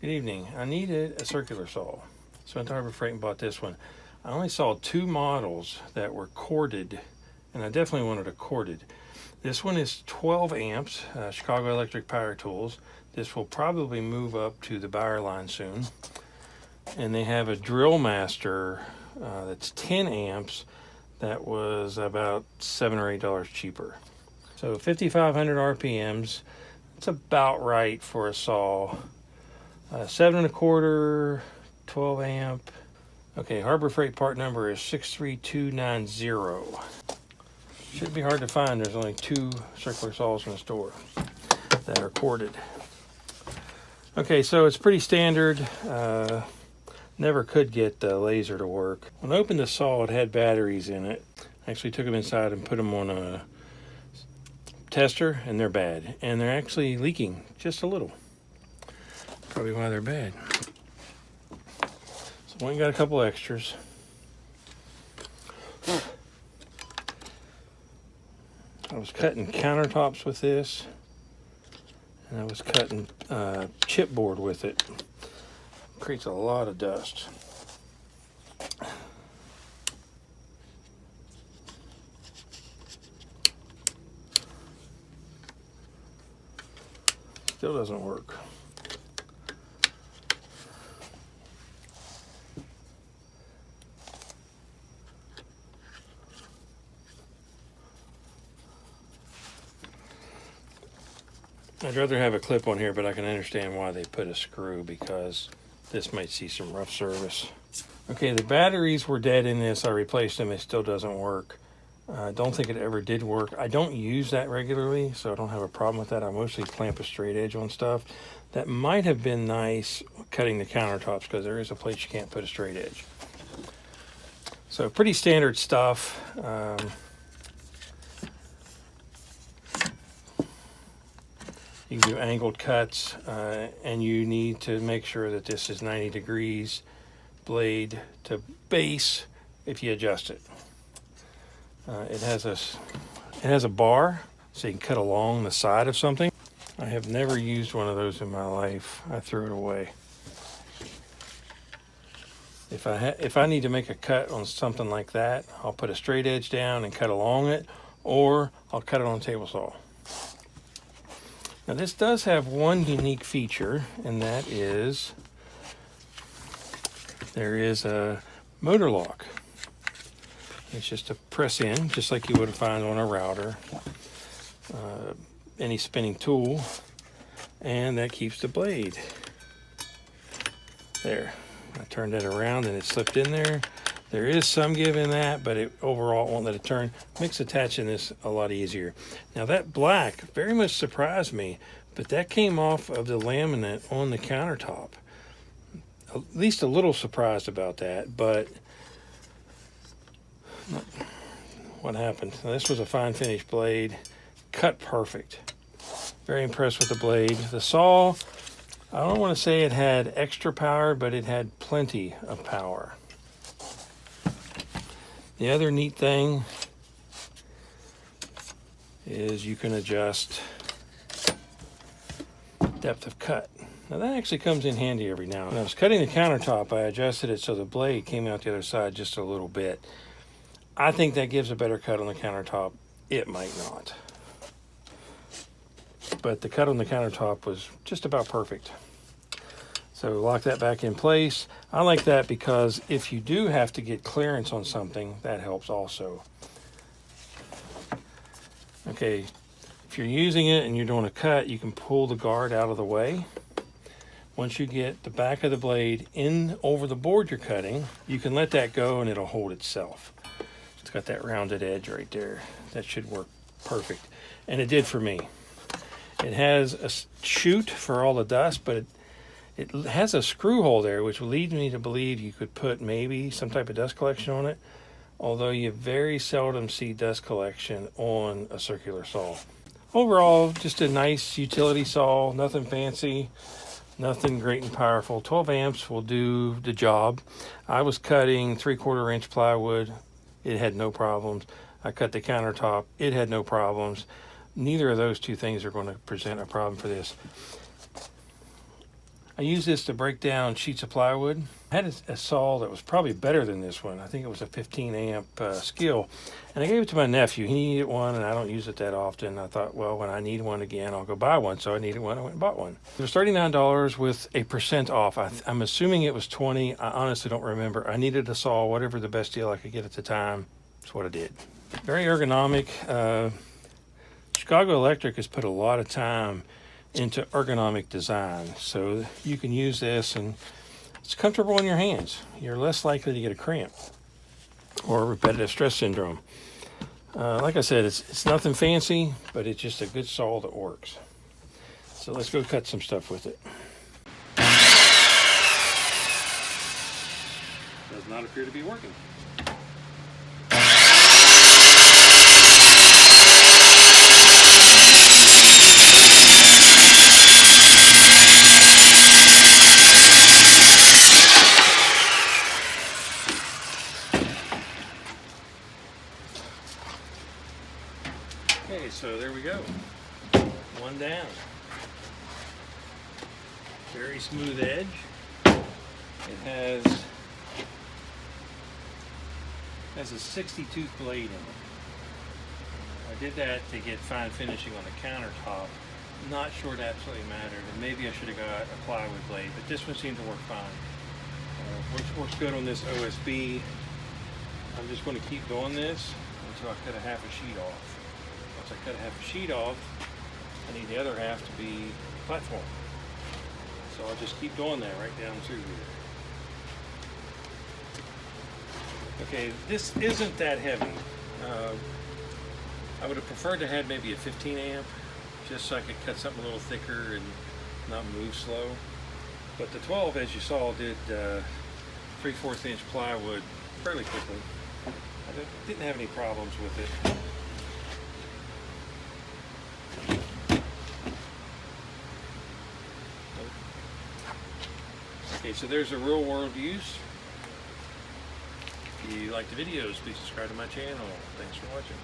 Good evening. I needed a circular saw, so I went to Harbor Freight and bought this one. I only saw two models that were corded, and I definitely wanted a corded. This one is 12 amps, Chicago Electric Power Tools. This will probably move up to the buyer line soon. And they have a Drill Master that's 10 amps that was about $7 or $8 cheaper. So 5,500 RPMs. It's about right for a saw. 7 1/4, 12 amp. Okay, Harbor Freight part number is 63290. Shouldn't be hard to find. There's only two circular saws in the store that are corded. Okay, so it's pretty standard. Never could get the laser to work. When I opened the saw, it had batteries in it. I actually took them inside and put them on a tester, and they're bad. And they're actually leaking just a little. Probably why they're bad. So I went and got a couple extras. I was cutting countertops with this, and I was cutting chipboard with it. Creates a lot of dust. Still doesn't work. I'd rather have a clip on here, but I can understand why they put a screw, because this might see some rough service. Okay, the batteries were dead in this. I replaced them. It still doesn't work. I don't think it ever did work. I don't use that regularly, so I don't have a problem with that. I mostly clamp a straight edge on stuff. That might have been nice cutting the countertops, because there is a place you can't put a straight edge. So pretty standard stuff. You can do angled cuts, and you need to make sure that this is 90 degrees blade to base if you adjust it. It has a bar, so you can cut along the side of something. I have never used one of those in my life. I threw it away. If I need to make a cut on something like that, I'll put a straight edge down and cut along it, or I'll cut it on a table saw. Now this does have one unique feature, and that is there is a motor lock. It's just a press in, just like you would find on a router, any spinning tool, and that keeps the blade. There, I turned it around and it slipped in there. There is some give in that, but it overall won't let it turn. Makes attaching this a lot easier. Now that black very much surprised me, but that came off of the laminate on the countertop. At least a little surprised about that, but what happened? Now, this was a fine finish blade, cut perfect. Very impressed with the blade. The saw, I don't want to say it had extra power, but it had plenty of power. The other neat thing is you can adjust depth of cut. Now that actually comes in handy every now and then. When I was cutting the countertop, I adjusted it so the blade came out the other side just a little bit. I think that gives a better cut on the countertop. It might not. But the cut on the countertop was just about perfect. So lock that back in place. I like that because if you do have to get clearance on something, that helps also. Okay, if you're using it and you're doing a cut, you can pull the guard out of the way. Once you get the back of the blade in over the board you're cutting, you can let that go and it'll hold itself. It's got that rounded edge right there. That should work perfect. And it did for me. It has a chute for all the dust, but it has a screw hole there, which leads me to believe you could put maybe some type of dust collection on it, although you very seldom see dust collection on a circular saw. Overall, just a nice utility saw, nothing fancy, nothing great and powerful. 12 amps will do the job. I was cutting 3/4 inch plywood. It had no problems. I cut the countertop. It had no problems. Neither of those two things are going to present a problem for this. I use this to break down sheets of plywood. I had a saw that was probably better than this one. I think it was a 15 amp Skill, and I gave it to my nephew. He needed one, and I don't use it that often. I thought, well, when I need one again, I'll go buy one. So I needed one. I went and bought one. It was $39 with a % off. I'm assuming it was 20. I honestly don't remember. I needed a saw, whatever the best deal I could get at the time. That's what I did. Very ergonomic. Chicago Electric has put a lot of time into ergonomic design, so you can use this and it's comfortable in your hands. You're less likely to get a cramp or repetitive stress syndrome. Like I said, it's nothing fancy, but it's just a good saw that works. So let's go cut some stuff with it. Does not appear to be working. Okay, so there we go. One down. Very smooth edge. It has a 60-tooth blade in it. I did that to get fine finishing on the countertop. Not sure it absolutely mattered, and maybe I should have got a plywood blade, but this one seemed to work fine. Works good on this OSB. I'm just going to keep doing this until I cut a half a sheet off. Once I cut a half a sheet off, I need the other half to be platform. So I'll just keep doing that right down through here. Okay, this isn't that heavy. I would have preferred to have maybe a 15 amp, just so I could cut something a little thicker and not move slow. But the 12, as you saw, did 3/4 inch plywood fairly quickly. I didn't have any problems with it. Okay, so there's a real world use. If you like the videos, please subscribe to my channel. Thanks for watching.